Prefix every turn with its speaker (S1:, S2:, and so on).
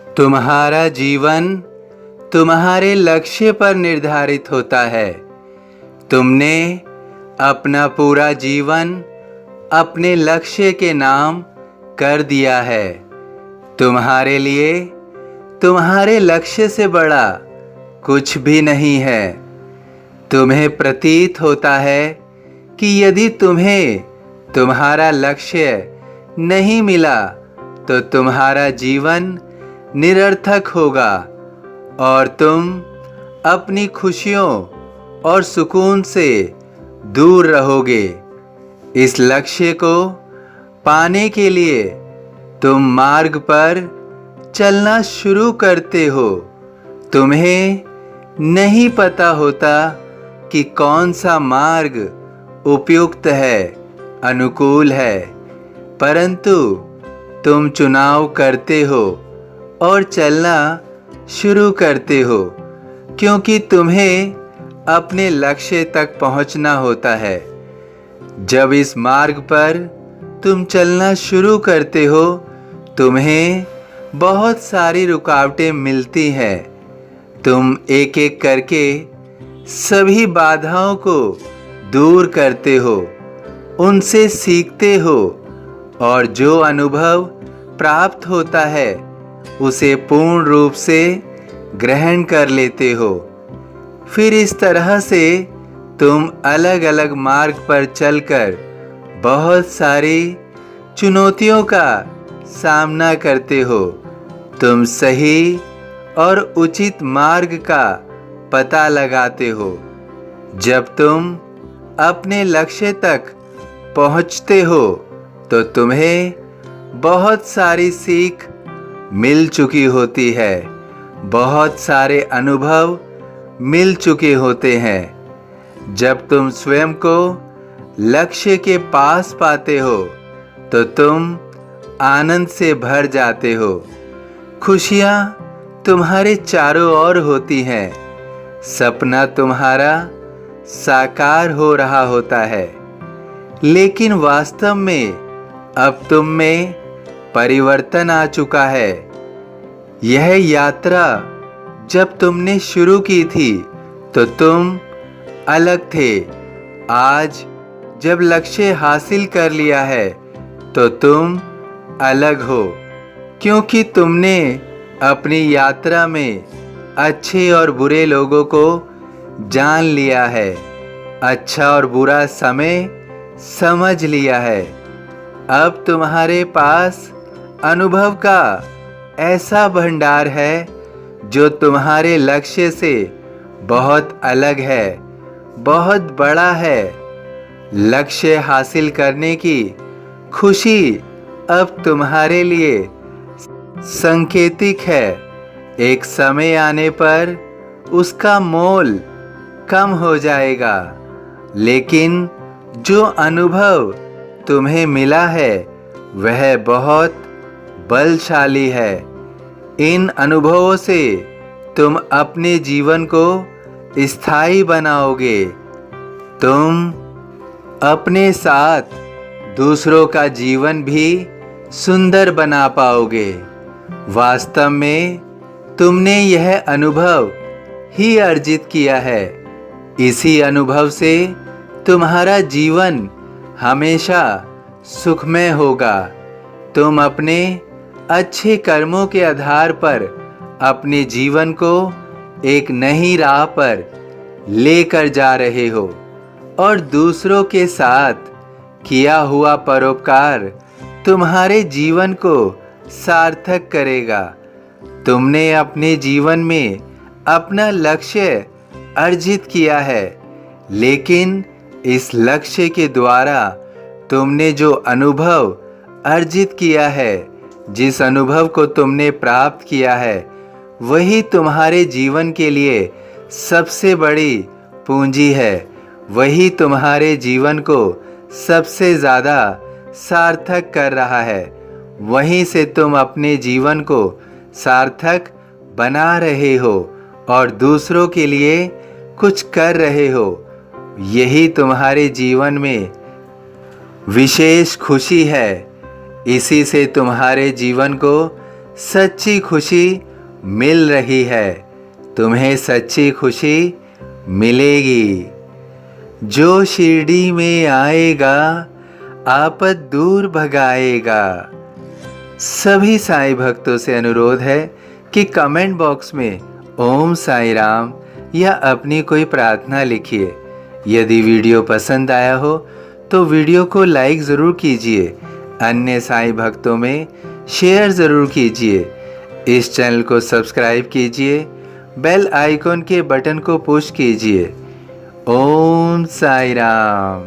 S1: तुम्हारा जीवन तुम्हारे लक्ष्य पर निर्धारित होता है। तुमने अपना पूरा जीवन अपने लक्ष्य के नाम कर दिया है। तुम्हारे लिए तुम्हारे लक्ष्य से बड़ा कुछ भी नहीं है। तुम्हें प्रतीत होता है कि यदि तुम्हें तुम्हारा लक्ष्य नहीं मिला तो तुम्हारा जीवन निरर्थक होगा और तुम अपनी खुशियों और सुकून से दूर रहोगे। इस लक्ष्य को पाने के लिए तुम मार्ग पर चलना शुरू करते हो। तुम्हें नहीं पता होता कि कौन सा मार्ग उपयुक्त है, अनुकूल है, परंतु तुम चुनाव करते हो और चलना शुरू करते हो क्योंकि तुम्हें अपने लक्ष्य तक पहुंचना होता है। जब इस मार्ग पर तुम चलना शुरू करते हो, तुम्हें बहुत सारी रुकावटें मिलती हैं। तुम एक एक करके सभी बाधाओं को दूर करते हो, उनसे सीखते हो और जो अनुभव प्राप्त होता है उसे पूर्ण रूप से ग्रहण कर लेते हो। फिर इस तरह से तुम अलग अलग मार्ग पर चलकर बहुत सारी चुनौतियों का सामना करते हो। तुम सही और उचित मार्ग का पता लगाते हो। जब तुम अपने लक्ष्य तक पहुंचते हो तो तुम्हें बहुत सारी सीख मिल चुकी होती है, बहुत सारे अनुभव मिल चुके होते हैं। जब तुम स्वयं को लक्ष्य के पास पाते हो तो तुम आनंद से भर जाते हो। खुशियाँ तुम्हारे चारों ओर होती हैं। सपना तुम्हारा साकार हो रहा होता है, लेकिन वास्तव में अब तुम में परिवर्तन आ चुका है। यह यात्रा जब तुमने शुरू की थी तो तुम अलग थे। आज जब लक्ष्य हासिल कर लिया है तो तुम अलग हो, क्योंकि तुमने अपनी यात्रा में अच्छे और बुरे लोगों को जान लिया है, अच्छा और बुरा समय समझ लिया है। अब तुम्हारे पास अनुभव का ऐसा भंडार है जो तुम्हारे लक्ष्य से बहुत अलग है, बहुत बड़ा है। लक्ष्य हासिल करने की खुशी अब तुम्हारे लिए सांकेतिक है। एक समय आने पर उसका मोल कम हो जाएगा, लेकिन जो अनुभव तुम्हें मिला है वह बहुत बलशाली है। इन अनुभवों से तुम अपने जीवन को स्थायी बनाओगे। तुम अपने साथ दूसरों का जीवन भी सुंदर बना पाओगे। वास्तव में तुमने यह अनुभव ही अर्जित किया है। इसी अनुभव से तुम्हारा जीवन हमेशा सुखमय होगा। तुम अपने अच्छे कर्मों के आधार पर अपने जीवन को एक नई राह पर लेकर जा रहे हो और दूसरों के साथ किया हुआ परोपकार तुम्हारे जीवन को सार्थक करेगा। तुमने अपने जीवन में अपना लक्ष्य अर्जित किया है, लेकिन इस लक्ष्य के द्वारा तुमने जो अनुभव अर्जित किया है, जिस अनुभव को तुमने प्राप्त किया है, वही तुम्हारे जीवन के लिए सबसे बड़ी पूंजी है। वही तुम्हारे जीवन को सबसे ज़्यादा सार्थक कर रहा है। वहीं से तुम अपने जीवन को सार्थक बना रहे हो और दूसरों के लिए कुछ कर रहे हो। यही तुम्हारे जीवन में विशेष खुशी है। इसी से तुम्हारे जीवन को सच्ची खुशी मिल रही है। तुम्हें सच्ची खुशी मिलेगी। जो शिरडी में आएगा आपद दूर भगाएगा। सभी साईं भक्तों से अनुरोध है कि कमेंट बॉक्स में ओम साई राम या अपनी कोई प्रार्थना लिखिए। यदि वीडियो पसंद आया हो तो वीडियो को लाइक ज़रूर कीजिए। अन्य साईं भक्तों में शेयर ज़रूर कीजिए। इस चैनल को सब्सक्राइब कीजिए। बेल आइकॉन के बटन को पुश कीजिए। ओम साई राम।